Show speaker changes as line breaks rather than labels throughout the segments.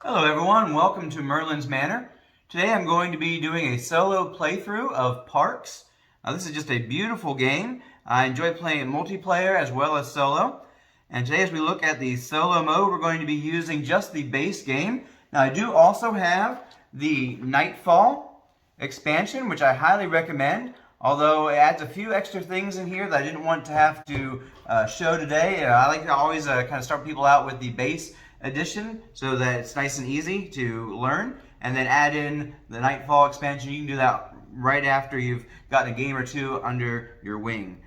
Hello everyone, welcome to Merlin's Manor. Today I'm going to be doing a solo playthrough of Parks. This is just a beautiful game. I enjoy playing it multiplayer as well as solo. And today as we look at the solo mode, we're going to be using just the base game. Now I do also have the Nightfall expansion, which I highly recommend. Although it adds a few extra things in here that I didn't want to have to show today. I like to always kind of start people out with the base edition so that it's nice and easy to learn, and then add in the Nightfall expansion. You can do that right after you've gotten a game or two under your wing.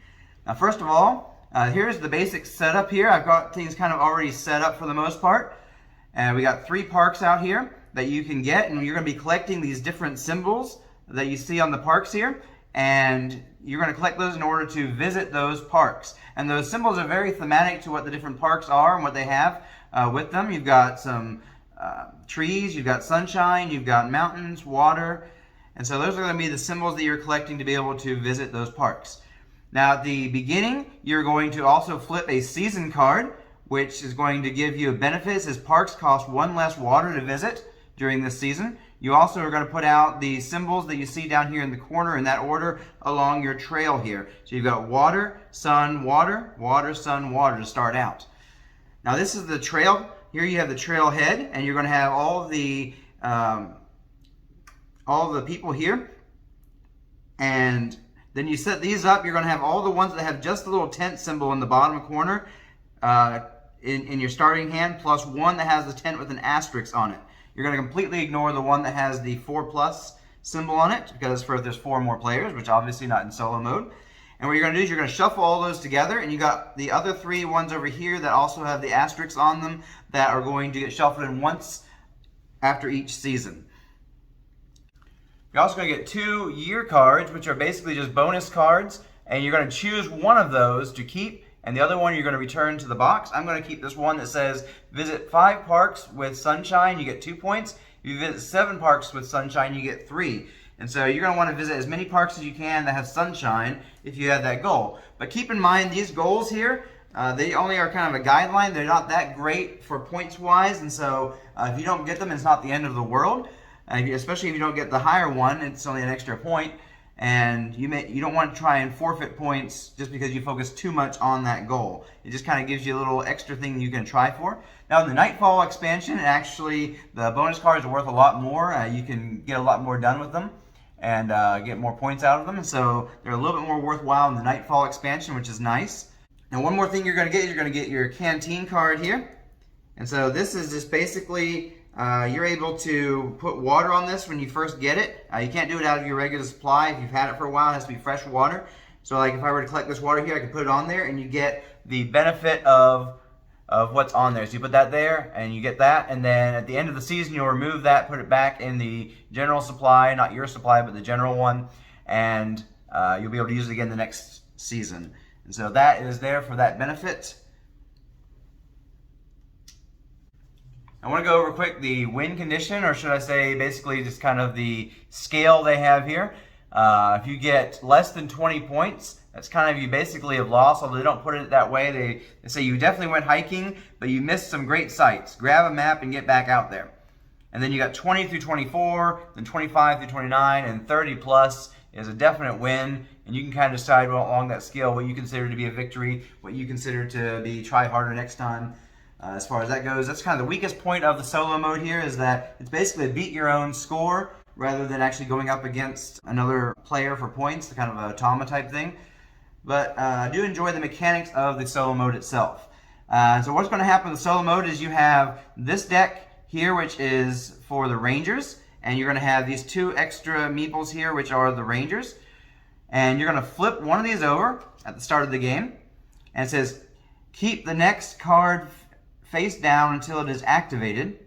Now first of all, here's the basic setup here. I've got things kind of already set up for the most part. And we got 3 parks out here that you can get, and you're going to be collecting these different symbols that you see on the parks here, and you're going to collect those in order to visit those parks. And those symbols are very thematic to what the different parks are and what they have with them. You've got some trees, you've got sunshine, you've got mountains, water, and so those are going to be the symbols that you're collecting to be able to visit those parks. Now at the beginning, you're going to also flip a season card, which is going to give you benefits as parks cost 1 less water to visit during this season. You also are going to put out the symbols that you see down here in the corner in that order along your trail here. So you've got water, sun, water, water, sun, water to start out. Now this is the trail. Here you have the trailhead, and you're going to have all the people here. And then you set these up. You're going to have all the ones that have just the little tent symbol in the bottom corner in your starting hand, plus one that has the tent with an asterisk on it. You're going to completely ignore the one that has the 4+ symbol on it, because there's 4 more players, which obviously not in solo mode. And what you're going to do is you're going to shuffle all those together, and you got the other 3 ones over here that also have the asterisks on them that are going to get shuffled in once after each season. You're also going to get 2 year cards, which are basically just bonus cards, and you're going to choose one of those to keep, and the other one you're going to return to the box. I'm going to keep this one that says visit 5 parks with sunshine, you get 2 points. If you visit 7 parks with sunshine, you get 3. And so you're going to want to visit as many parks as you can that have sunshine if you have that goal. But keep in mind, these goals here, they only are kind of a guideline. They're not that great for points wise, and so if you don't get them, it's not the end of the world. Especially if you don't get the higher one, it's only an extra point. And you don't want to try and forfeit points just because you focus too much on that goal. It just kind of gives you a little extra thing you can try for. Now in the Nightfall expansion, actually the bonus cards are worth a lot more. You can get a lot more done with them and get more points out of them. So they're a little bit more worthwhile in the Nightfall expansion, which is nice. Now one more thing you're going to get is you're going to get your canteen card here. And so this is just basically you're able to put water on this when you first get it. You can't do it out of your regular supply. If you've had it for a while, it has to be fresh water. So like if I were to collect this water here, I could put it on there, and you get the benefit of what's on there. So you put that there, and you get that, and then at the end of the season, you'll remove that, put it back in the general supply, not your supply, but the general one, and you'll be able to use it again the next season. And so that is there for that benefit. I want to go over quick the win condition, or should I say basically just kind of the scale they have here. If you get less than 20 points, that's kind of you basically have lost, although they don't put it that way. They say you definitely went hiking, but you missed some great sights. Grab a map and get back out there. And then you got 20 through 24, then 25 through 29, and 30 plus is a definite win. And you can kind of decide along that scale what you consider to be a victory, what you consider to be try harder next time. As far as that goes, that's kind of the weakest point of the solo mode here, is that it's basically a beat your own score rather than actually going up against another player for points, kind of a Tama type thing. But I do enjoy the mechanics of the solo mode itself. So what's going to happen in the solo mode is you have this deck here, which is for the Rangers, and you're going to have these 2 extra meeples here, which are the Rangers. And you're going to flip one of these over at the start of the game, and it says keep the next card face down until it is activated.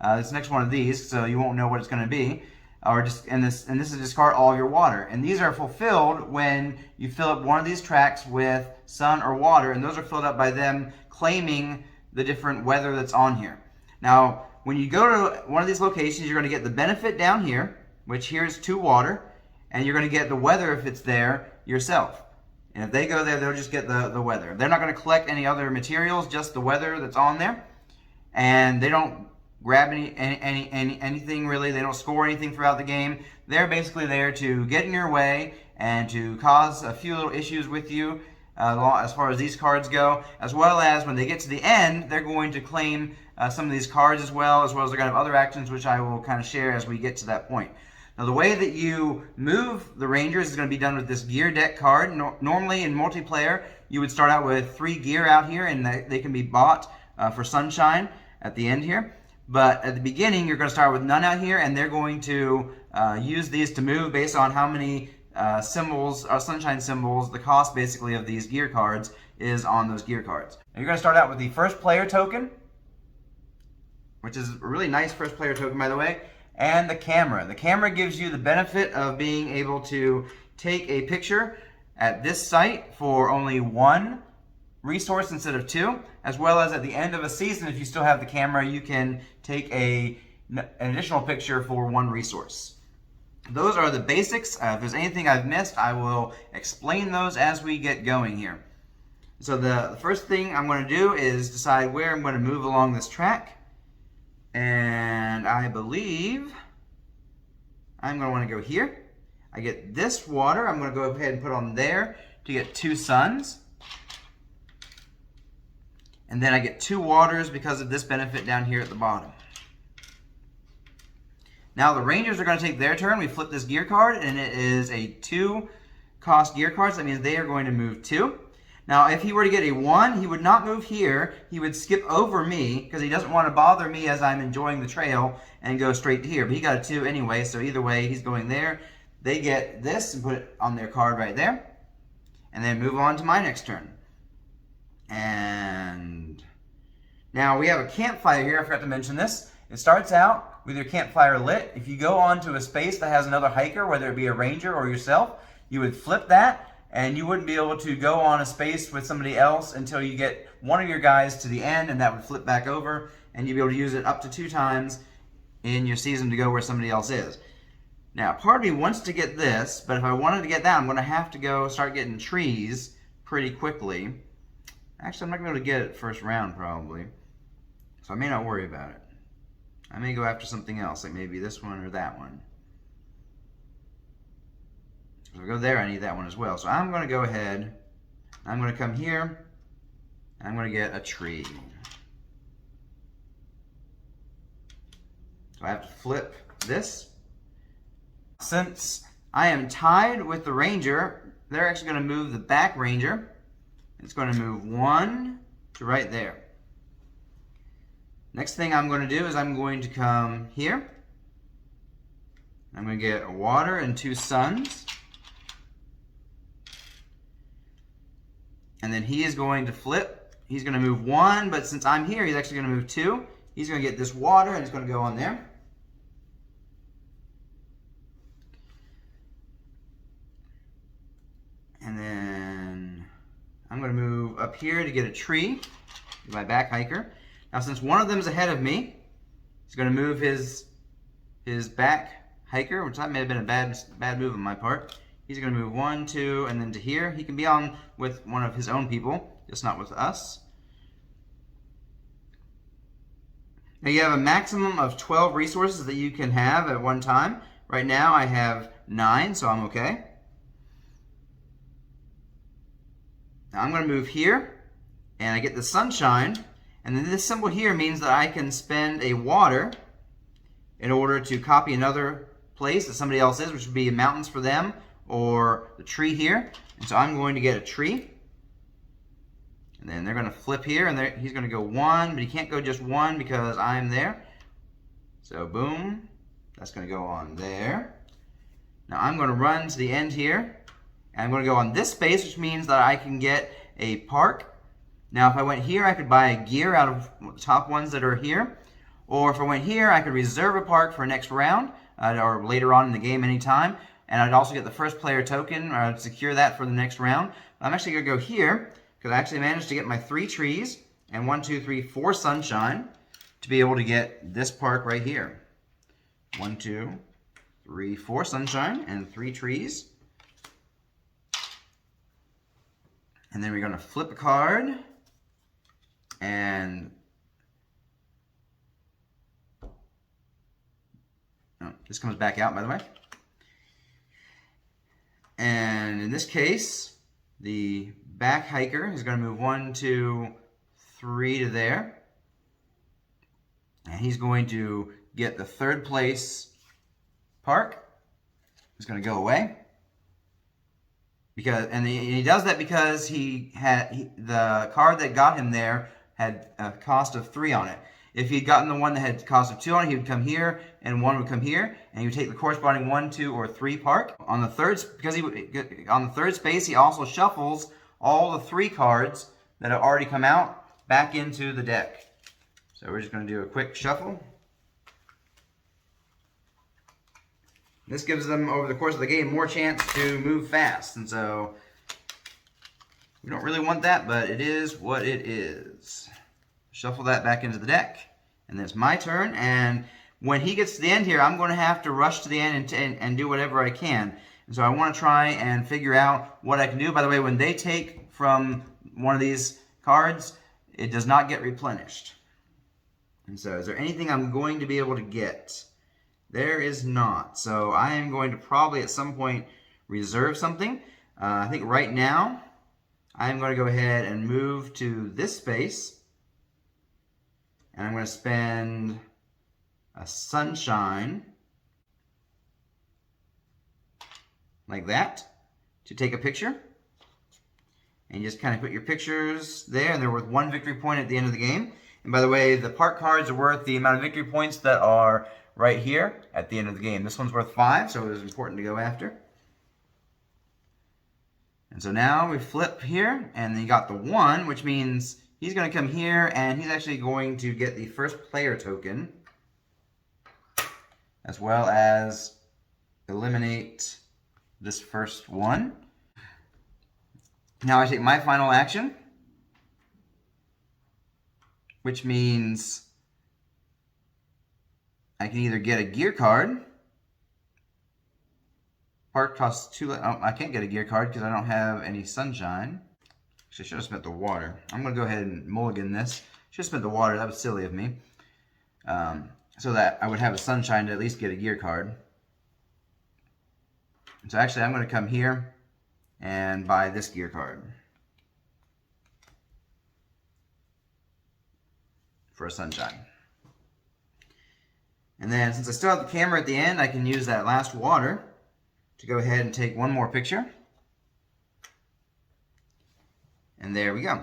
This next one of these, so you won't know what it's going to be. And this is discard all of your water. And these are fulfilled when you fill up one of these tracks with sun or water, and those are filled up by them claiming the different weather that's on here. Now, when you go to one of these locations, you're going to get the benefit down here, which here is 2 water, and you're going to get the weather if it's there yourself. And if they go there, they'll just get the weather. They're not going to collect any other materials, just the weather that's on there. And they don't grab anything really. They don't score anything throughout the game. They're basically there to get in your way and to cause a few little issues with you as far as these cards go, as well as when they get to the end, they're going to claim some of these cards as well as they're going to have other actions, which I will kind of share as we get to that point. Now, the way that you move the Rangers is going to be done with this gear deck card. Normally in multiplayer, you would start out with 3 gear out here, and they can be bought for Sunshine at the end here. But at the beginning, you're going to start with none out here, and they're going to use these to move based on how many symbols, Sunshine symbols, the cost basically of these gear cards is on those gear cards. And you're going to start out with the first player token, which is a really nice first player token, by the way, and the camera. The camera gives you the benefit of being able to take a picture at this site for only 1 resource instead of 2, as well as at the end of a season, if you still have the camera, you can take an additional picture for 1 resource. Those are the basics. If there's anything I've missed, I will explain those as we get going here. So the first thing I'm going to do is decide where I'm going to move along this track. And I believe I'm going to want to go here. I get this water. I'm going to go ahead and put on there to get 2 suns. And then I get 2 waters because of this benefit down here at the bottom. Now the Rangers are going to take their turn. We flip this gear card, and it is a 2 cost gear card. So that means they are going to move 2. Now, if he were to get a 1, he would not move here. He would skip over me because he doesn't want to bother me as I'm enjoying the trail and go straight to here. But he got a 2 anyway, so either way, he's going there. They get this and put it on their card right there. And then move on to my next turn. And now we have a campfire here. I forgot to mention this. It starts out with your campfire lit. If you go onto a space that has another hiker, whether it be a ranger or yourself, you would flip that. And you wouldn't be able to go on a space with somebody else until you get one of your guys to the end, and that would flip back over, and you'd be able to use it up to 2 times in your season to go where somebody else is. Now, part of me wants to get this, but if I wanted to get that, I'm going to have to go start getting trees pretty quickly. Actually, I'm not going to be able to get it first round, probably. So I may not worry about it. I may go after something else, like maybe this one or that one. If I go there, I need that one as well. So I'm going to go ahead, I'm going to come here, and I'm going to get a tree. So I have to flip this. Since I am tied with the ranger, they're actually going to move the back ranger. It's going to move 1 to right there. Next thing I'm going to do is I'm going to come here. I'm going to get a water and 2 suns. And then he is going to flip. He's going to move 1, but since I'm here, he's actually going to move 2. He's going to get this water, and it's going to go on there. And then I'm going to move up here to get a tree, my back hiker. Now, since one of them is ahead of me, he's going to move his back hiker, which that may have been a bad move on my part. He's going to move 1, 2, and then to here. He can be on with one of his own people, just not with us. Now you have a maximum of 12 resources that you can have at one time. Right now I have 9, so I'm okay. Now I'm going to move here, and I get the sunshine. And then this symbol here means that I can spend a water in order to copy another place that somebody else is, which would be mountains for them, or the tree here. And so I'm going to get a tree. And then they're going to flip here, and he's going to go 1, but he can't go just 1 because I'm there. So boom, that's going to go on there. Now I'm going to run to the end here, and I'm going to go on this space, which means that I can get a park. Now if I went here, I could buy a gear out of the top ones that are here. Or if I went here, I could reserve a park for next round, or later on in the game anytime. And I'd also get the first player token, or I'd secure that for the next round. I'm actually going to go here, because I actually managed to get my 3 trees, and 1, 2, 3, 4 sunshine, to be able to get this park right here. 1, 2, 3, 4 sunshine, and 3 trees. And then we're going to flip a card, and This comes back out, by the way. And in this case, the back hiker is going to move 1, 2, 3 to there. And he's going to get the third place park. It's going to go away. And he does that because the card that got him there had a cost of 3 on it. If he'd gotten the one that had a cost of 2 on it, he would come here, and 1 would come here, and he would take the corresponding 1, 2, or 3 park. On the third space, he also shuffles all the 3 cards that have already come out back into the deck. So we're just going to do a quick shuffle. This gives them, over the course of the game, more chance to move fast. And so we don't really want that, but it is what it is. Shuffle that back into the deck. And then it's my turn. And when he gets to the end here, I'm going to have to rush to the end and do whatever I can. And so I want to try and figure out what I can do. By the way, when they take from one of these cards, it does not get replenished. And so is there anything I'm going to be able to get? There is not. So I am going to probably at some point reserve something. I think right now I'm going to go ahead and move to this space. And I'm going to spend a sunshine like that to take a picture. And you just kind of put your pictures there, and they're worth 1 victory point at the end of the game. And by the way, the park cards are worth the amount of victory points that are right here at the end of the game. This one's worth 5, so it was important to go after. And so now we flip here, and then you got the 1, which means he's going to come here, and he's actually going to get the first player token, as well as eliminate this first one. Now I take my final action, which means I can either get a gear card. Park costs 2. Oh, I can't get a gear card because I don't have any sunshine. Actually, I should have spent the water. I'm going to go ahead and mulligan this. Should have spent the water. That was silly of me. So that I would have a sunshine to at least get a gear card. So actually, I'm going to come here and buy this gear card for a sunshine. And then since I still have the camera at the end, I can use that last water to go ahead and take one more picture. And there we go.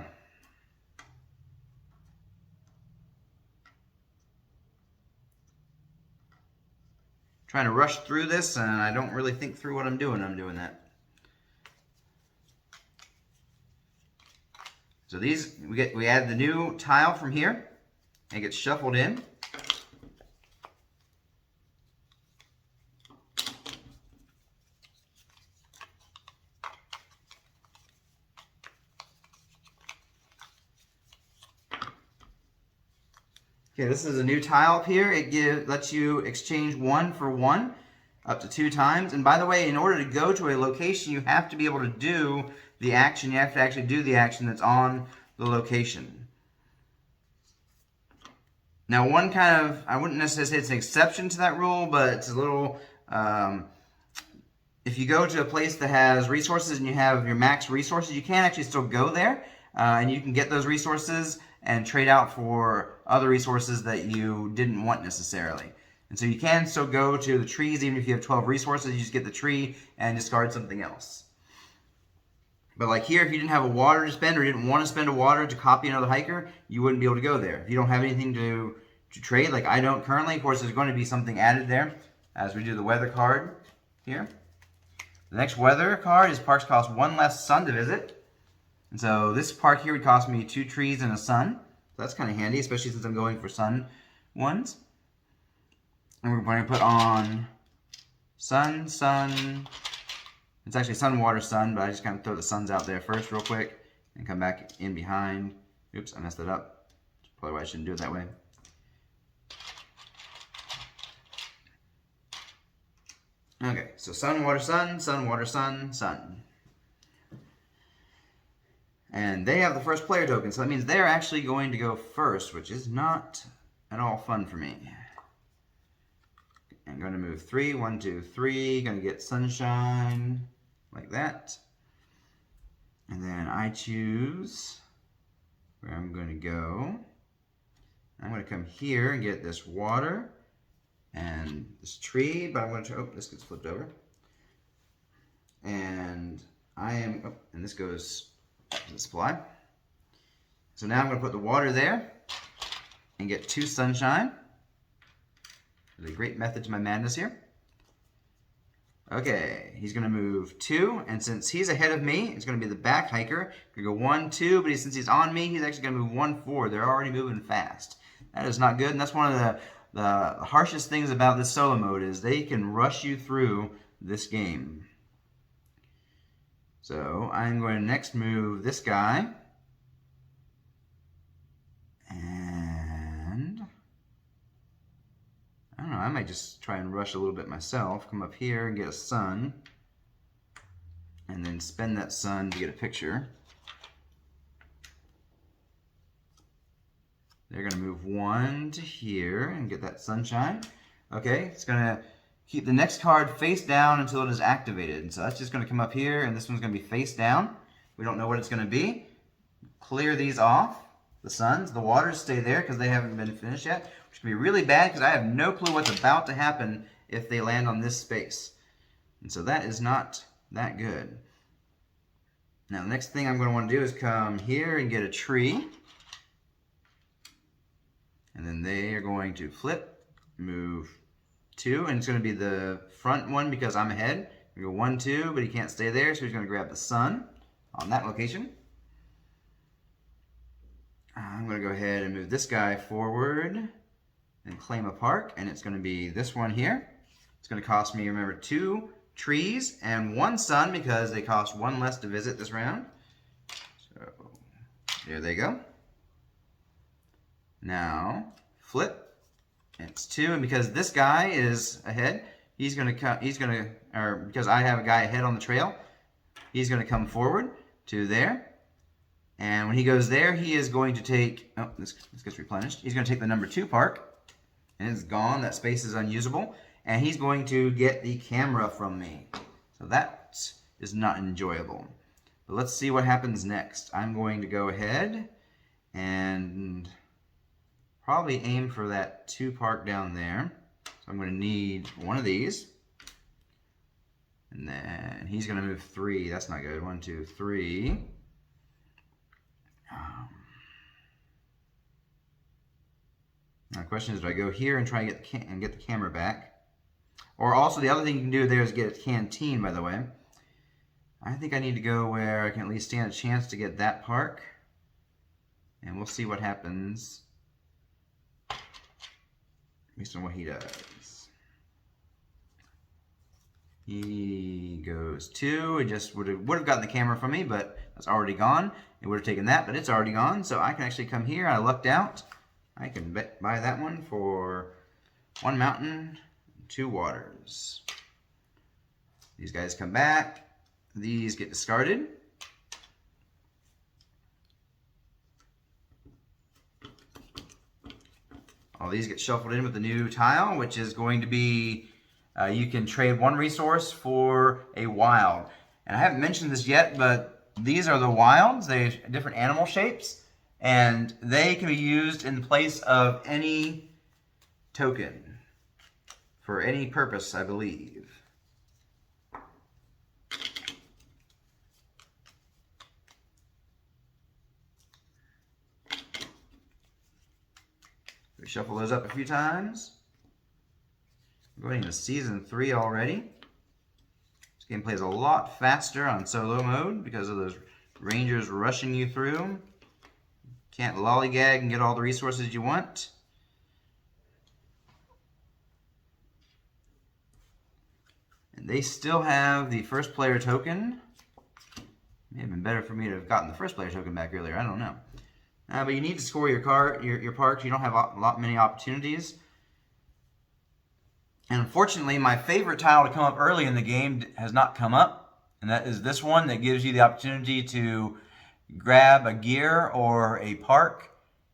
Trying to rush through this, and I don't really think through what I'm doing that. So these, we add the new tile from here, and it gets shuffled in. Okay, this is a new tile up here. It lets you exchange 1 for 1 up to 2 times. And by the way, in order to go to a location, you have to be able to do the action. You have to actually do the action that's on the location. Now, one kind of, I wouldn't necessarily say it's an exception to that rule, but it's a little, if you go to a place that has resources and you have your max resources, you can actually still go there, and you can get those resources and trade out for other resources that you didn't want necessarily. And so you can still go to the trees, even if you have 12 resources, you just get the tree and discard something else. But like here, if you didn't have a water to spend or didn't want to spend a water to copy another hiker, you wouldn't be able to go there. If you don't have anything to trade, like I don't currently, of course there's going to be something added there as we do the weather card here. The next weather card is parks cost 1 less sun to visit. And so this park here would cost me 2 trees and a sun. So that's kind of handy, especially since I'm going for sun ones. And we're going to put on sun, sun. It's actually sun, water, sun, but I just kind of throw the suns out there first real quick and come back in behind. Oops, I messed it up. That's probably why I shouldn't do it that way. Okay, so sun, water, sun, sun, water, sun, sun. And they have the first player token, so that means they're actually going to go first, which is not at all fun for me. I'm going to move 3, 1, 2, 3. Going to get sunshine like that. And then I choose where I'm going to go. I'm going to come here and get this water and this tree, but I'm going to, oh, this gets flipped over. And and this goes to the supply. So now I'm going to put the water there and get 2 sunshine. There's a great method to my madness here. Okay, he's going to move 2, and since he's ahead of me, it's going to be the back hiker. Going to go 1, 2, but since he's on me, he's actually going to move 1, 4. They're already moving fast. That is not good, and that's one of the harshest things about this solo mode is they can rush you through this game. So I'm going to next move this guy. And I don't know, I might just try and rush a little bit myself. Come up here and get a sun. And then spend that sun to get a picture. They're going to move 1 to here and get that sunshine. Okay, it's going to keep the next card face down until it is activated. So that's just going to come up here, and this one's going to be face down. We don't know what it's going to be. Clear these off. The suns, the waters stay there because they haven't been finished yet, which can be really bad because I have no clue what's about to happen if they land on this space. And so that is not that good. Now the next thing I'm going to want to do is come here and get a tree. And then they are going to flip, move 2, and it's going to be the front one because I'm ahead. We go 1, 2, but he can't stay there, so he's going to grab the sun on that location. I'm going to go ahead and move this guy forward and claim a park, and it's going to be this one here. It's going to cost me, remember, 2 trees and 1 sun because they cost 1 less to visit this round. So there they go. Now flip. It's 2, and because this guy is ahead, he's going to come. Because I have a guy ahead on the trail, he's going to come forward to there. And when he goes there, he is going to take, oh, this gets replenished. He's going to take the number 2 park, and it's gone. That space is unusable. And he's going to get the camera from me. So that is not enjoyable. But let's see what happens next. I'm going to go ahead and probably aim for that 2 park down there. So I'm going to need one of these. And then he's going to move 3. That's not good. 1, 2, 3. Now the question is, do I go here and try and get the camera back? Or also the other thing you can do there is get a canteen, by the way. I think I need to go where I can at least stand a chance to get that park. And we'll see what happens based on what he does. He goes 2. It just would have gotten the camera from me, but that's already gone. It would have taken that, but it's already gone. So I can actually come here. I lucked out. I can buy that one for 1 mountain, 2 waters. These guys come back. These get discarded. All these get shuffled in with the new tile, which is going to be, you can trade 1 resource for a wild. And I haven't mentioned this yet, but these are the wilds. They're different animal shapes, and they can be used in place of any token for any purpose, I believe. We shuffle those up a few times. We're going into Season 3 already. This game plays a lot faster on solo mode because of those rangers rushing you through. Can't lollygag and get all the resources you want. And they still have the first player token. May have been better for me to have gotten the first player token back earlier. I don't know. But you need to score your parks. You don't have many opportunities. And unfortunately, my favorite tile to come up early in the game has not come up. And that is this one that gives you the opportunity to grab a gear or a park,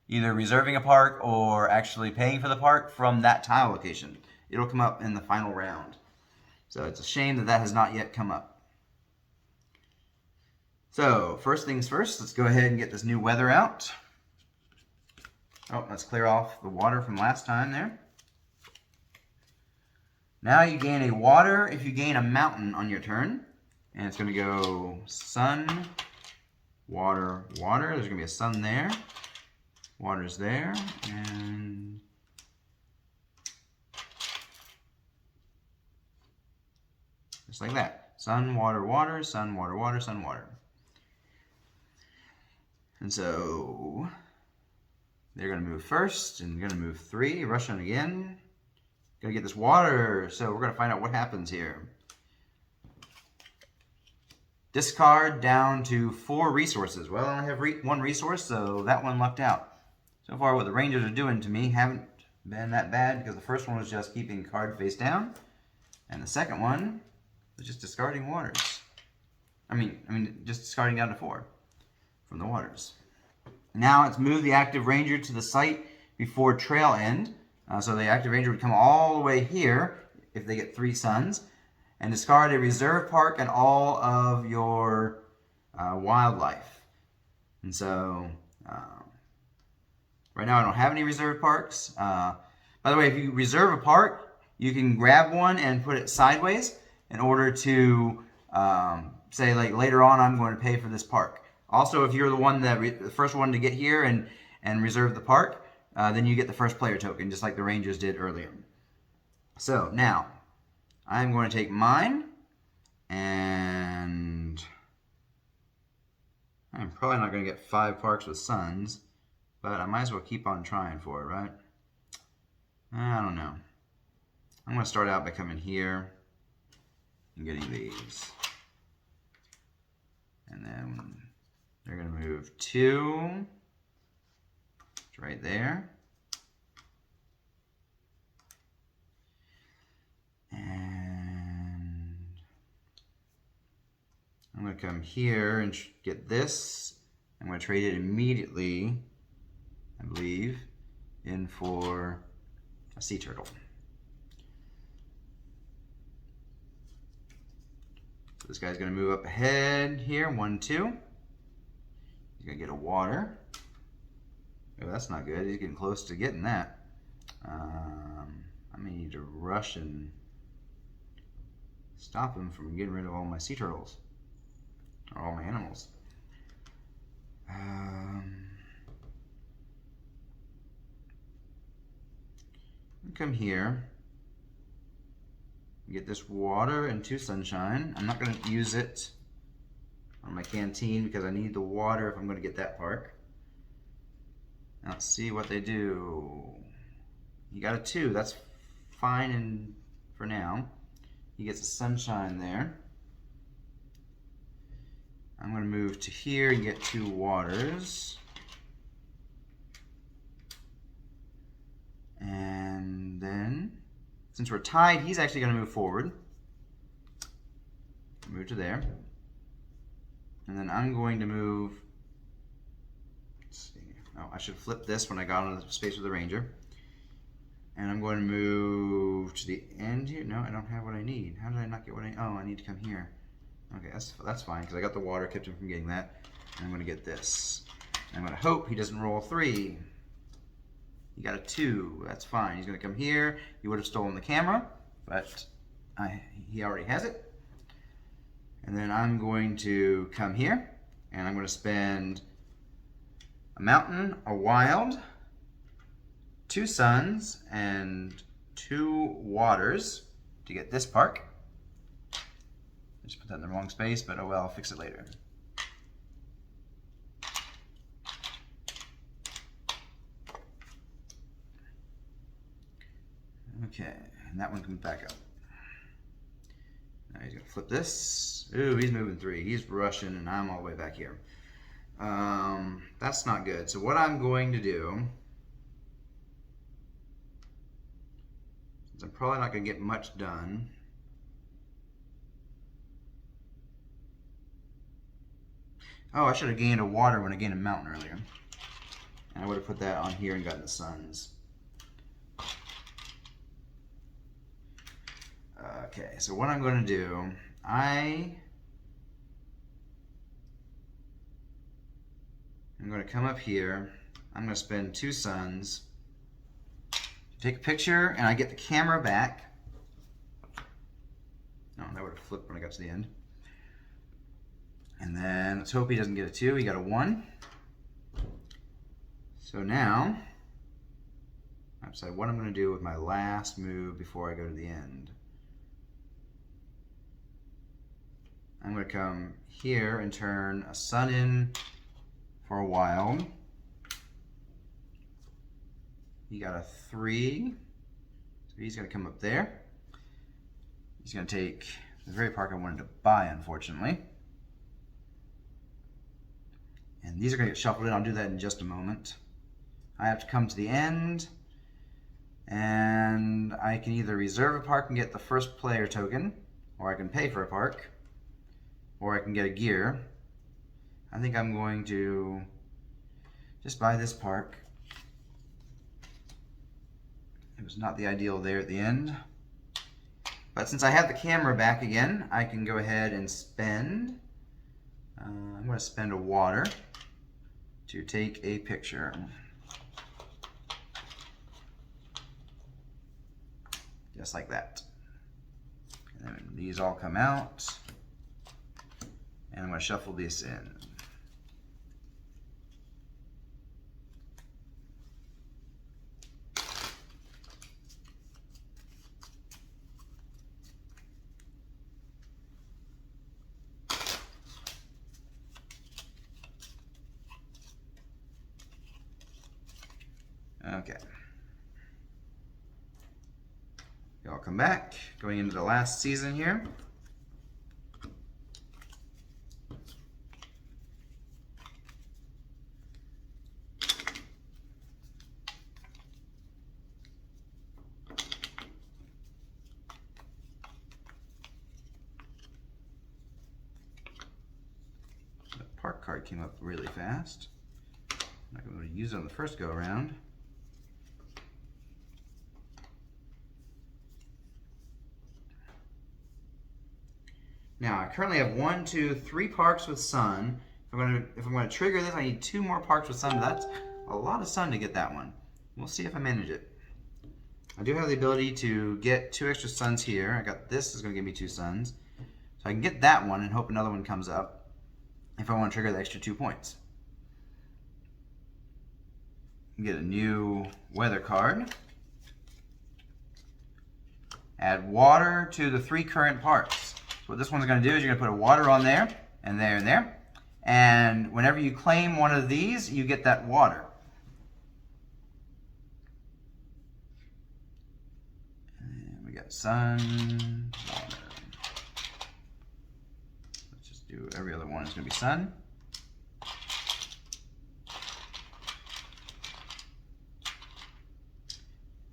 either reserving a park or actually paying for the park from that tile location. It'll come up in the final round. So it's a shame that that has not yet come up. So first things first, let's go ahead and get this new weather out. Oh, let's clear off the water from last time there. Now you gain a water if you gain a mountain on your turn. And it's going to go sun, water, water. There's going to be a sun there. Water's there. And just like that. Sun, water, water, sun, water, water, sun, water. And so they're going to move first and going to move 3. Russian again. Gotta get this water, so we're gonna find out what happens here. Discard down to 4 resources. Well, I only have 1 resource, so that one lucked out. So far, what the Rangers are doing to me haven't been that bad, because the first one was just keeping card face down, and the second one was just discarding waters. I mean, just discarding down to 4 from the waters. Now it's move the active Ranger to the site before trail end. So the active Ranger would come all the way here if they get 3 suns, and discard a reserve park and all of your wildlife. And so right now I don't have any reserve parks. By the way, if you reserve a park, you can grab one and put it sideways in order to say, like, later on I'm going to pay for this park. Also, if you're the one the first one to get here and reserve the park, then you get the first player token, just like the Rangers did earlier. So now, I'm going to take mine, and I'm probably not going to get 5 parks with suns, but I might as well keep on trying for it, right? I don't know. I'm going to start out by coming here and getting these. And then they're going to move 2. Right there. And I'm going to come here and get this. I'm going to trade it immediately, I believe, in for a sea turtle. So this guy's going to move up ahead here, 1, 2. He's going to get a water. Oh, that's not good. He's getting close to getting that. I may need to rush and stop him from getting rid of all my sea turtles. Or all my animals. Come here. Get this water and 2 sunshine. I'm not going to use it on my canteen because I need the water if I'm going to get that park. Now let's see what they do. You got a 2. That's fine for now. He gets a sunshine there. I'm going to move to here and get 2 waters. And then, since we're tied, he's actually going to move forward. Move to there. And then I'm going to move. Let's see. Oh, I should flip this when I got into the space with the Ranger. And I'm going to move to the end here. No, I don't have what I need. How did I not get what I need? Oh, I need to come here. Okay, that's fine, because I got the water, kept him from getting that. And I'm going to get this. And I'm going to hope he doesn't roll 3. He got a 2. That's fine. He's going to come here. He would have stolen the camera, but he already has it. And then I'm going to come here, and I'm going to spend a mountain, a wild, 2 suns, and 2 waters to get this park. I just put that in the wrong space, but oh well, I'll fix it later. Okay, and that one comes back up. Now he's gonna flip this. Ooh, he's moving 3. He's rushing, and I'm all the way back here. That's not good. So what I'm going to do, since I'm probably not going to get much done, oh, I should have gained a water when I gained a mountain earlier. And I would have put that on here and gotten the suns. Okay, so what I'm going to do, I'm going to come up here. I'm going to spend 2 suns. Take a picture, and I get the camera back. Oh, that would have flipped when I got to the end. And then let's hope he doesn't get a 2. He got a 1. So now, I've decided what I'm going to do with my last move before I go to the end. I'm going to come here and turn a sun in for a while. He got a 3, so he's going to come up there. He's going to take the very park I wanted to buy, unfortunately. And these are going to get shuffled in. I'll do that in just a moment. I have to come to the end, and I can either reserve a park and get the first player token, or I can pay for a park, or I can get a gear. I think I'm going to just buy this park. It was not the ideal there at the end. But since I have the camera back again, I can go ahead and spend. I'm going to spend a water to take a picture. Just like that. And then these all come out. And I'm going to shuffle this in. Okay. Y'all come back, going into the last season here. The park card came up really fast. I'm not going to be able to use it on the first go around. Now I currently have 1, 2, 3 parks with sun. If I'm going to trigger this, I need 2 more parks with sun. That's a lot of sun to get that one. We'll see if I manage it. I do have the ability to get 2 extra suns here. I got this is going to give me 2 suns, so I can get that one and hope another one comes up if I want to trigger the extra 2 points. Get a new weather card. Add water to the 3 current parks. So what this one's going to do is you're going to put a water on there, and there, and there. And whenever you claim one of these, you get that water. And we got sun, water. Let's just do every other one is going to be sun.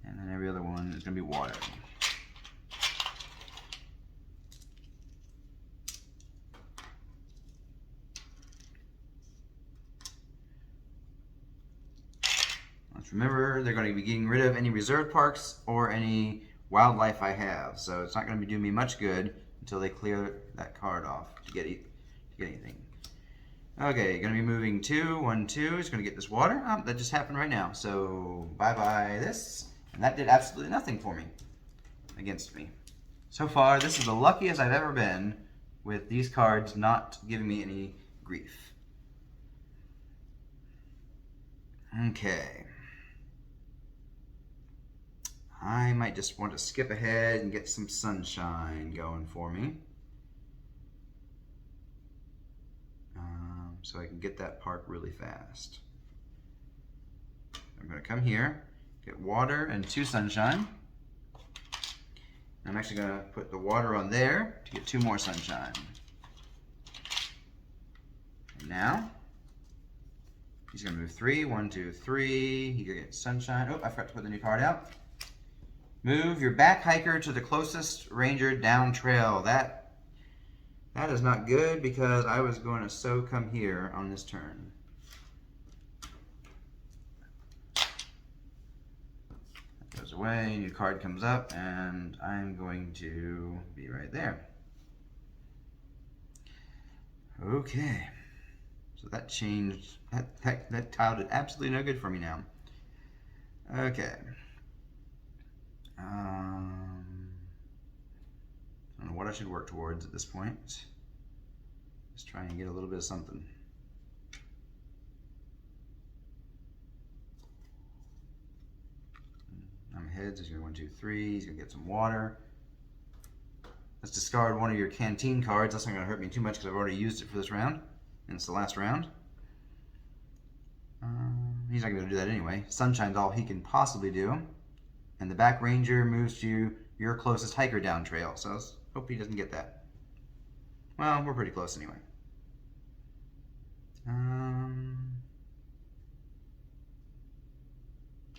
And then every other one is going to be water. Let's remember, they're going to be getting rid of any reserve parks or any wildlife I have. So it's not going to be doing me much good until they clear that card off to get anything. Okay, going to be moving 2, 1, 2. It's going to get this water. Oh, that just happened right now. So bye-bye this. And that did absolutely nothing for me against me. So far, this is the luckiest I've ever been with these cards not giving me any grief. Okay. I might just want to skip ahead and get some sunshine going for me. So I can get that park really fast. I'm going to come here, get water and 2 sunshine. I'm actually going to put the water on there to get 2 more sunshine. And now, he's going to move 3, 1, 2, 3. He gets sunshine. Oh, I forgot to put the new card out. Move your back hiker to the closest ranger down trail. That is not good because I was going to so come here on this turn. That goes away, new card comes up, and I'm going to be right there. Okay, so that changed, that tile did absolutely no good for me now. Okay. I don't know what I should work towards at this point. Just try and get a little bit of something. I'm ahead, so he's gonna 1, 2, 3, he's gonna get some water. Let's discard one of your canteen cards. That's not gonna hurt me too much because I've already used it for this round, and it's the last round. He's not gonna do that anyway. Sunshine's all he can possibly do. And the back ranger moves to your closest hiker down trail, so let's hope he doesn't get that. Well, we're pretty close anyway. I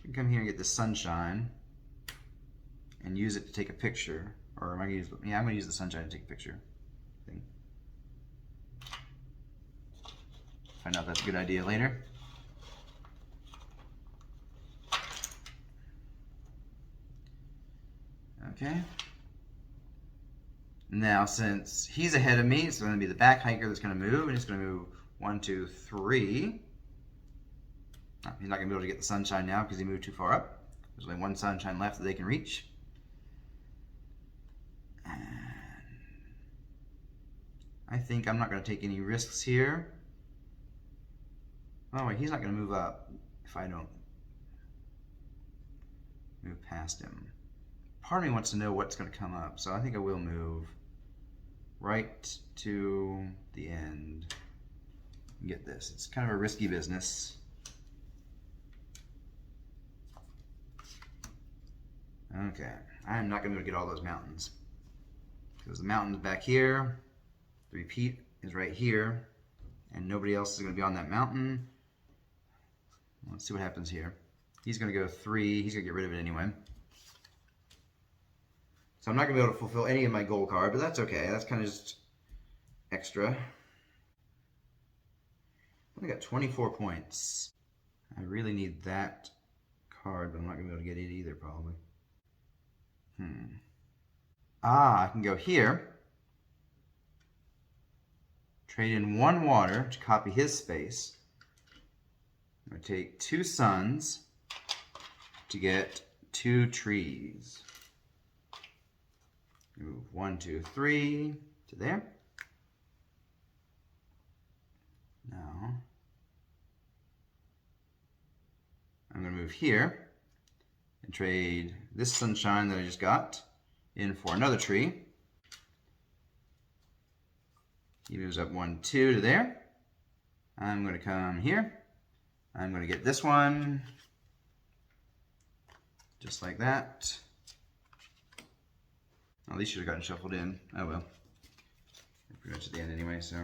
can come here and get the sunshine and use it to take a picture. Or am I gonna use, yeah, I'm gonna use the sunshine to take a picture. Find out if that's a good idea later. Okay. Now, since he's ahead of me, it's going to be the back hiker that's going to move, and he's going to move 1, 2, 3. Oh, he's not going to be able to get the sunshine now because he moved too far up. There's only one sunshine left that they can reach. And I think I'm not going to take any risks here. Oh wait, he's not going to move up if I don't move past him. Part of me wants to know what's going to come up, so I think I will move right to the end. Get this. It's kind of a risky business. Okay, I'm not going to be able to get all those mountains because the mountain's back here, the repeat is right here, and nobody else is going to be on that mountain. Let's see what happens here. He's going to go 3. He's going to get rid of it anyway. So I'm not going to be able to fulfill any of my goal card, but that's okay. That's kind of just extra. I only got 24 points. I really need that card, but I'm not going to be able to get it either, probably. I can go here. Trade in 1 water to copy his space. I'm going to take 2 suns to get 2 trees. Move 1, 2, 3 to there. Now, I'm going to move here and trade this sunshine that I just got in for another tree. He moves up 1, 2 to there. I'm going to come here. I'm going to get this one just like that. At least should have gotten shuffled in. Oh well. Pretty much at the end anyway, so.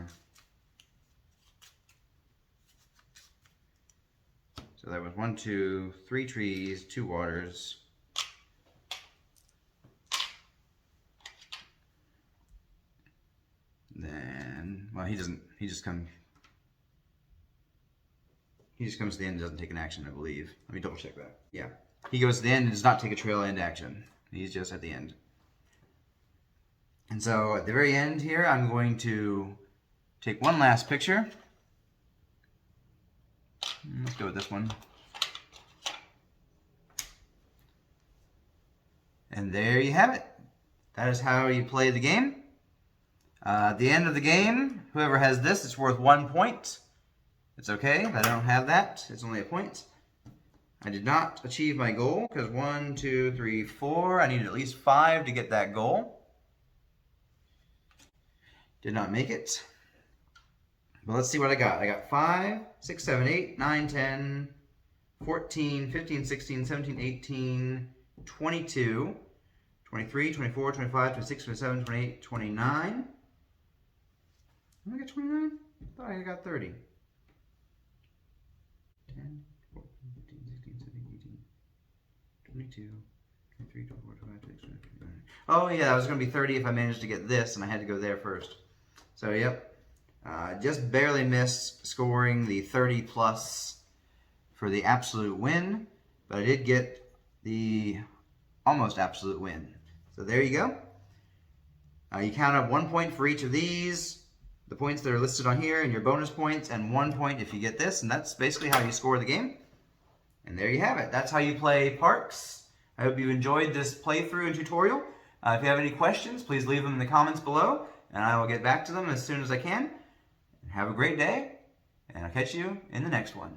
So that was 1, 2, 3 trees, 2 waters. Then, well, he doesn't, he just comes to the end and doesn't take an action, I believe. Let me double check that. Yeah. He goes to the end and does not take a trail end action. He's just at the end. And so at the very end here, I'm going to take one last picture. Let's go with this one. And there you have it. That is how you play the game. At the end of the game, whoever has this, it's worth 1 point. It's okay, I don't have that. It's only a point. I did not achieve my goal because 1, 2, 3, 4. I needed at least 5 to get that goal. Did not make it. But let's see what I got. I got 5, 6, 7, 8, 9, 10, 14, 15, 16, 17, 18, 22, 23, 24, 25, 26, 27, 28, 29. I got 29? I thought I got 30. 10, 14, 15, 16, 17, 18, 22, 23, 24, 25, 26, 27, 29. Oh yeah, I was going to be 30 if I managed to get this, and I had to go there first. So yep, just barely missed scoring the 30 plus for the absolute win, but I did get the almost absolute win. So there you go. You count up 1 point for each of these, the points that are listed on here, and your bonus points, and 1 point if you get this, and that's basically how you score the game. And there you have it. That's how you play Parks. I hope you enjoyed this playthrough and tutorial. If you have any questions, please leave them in the comments below, and I will get back to them as soon as I can. Have a great day, and I'll catch you in the next one.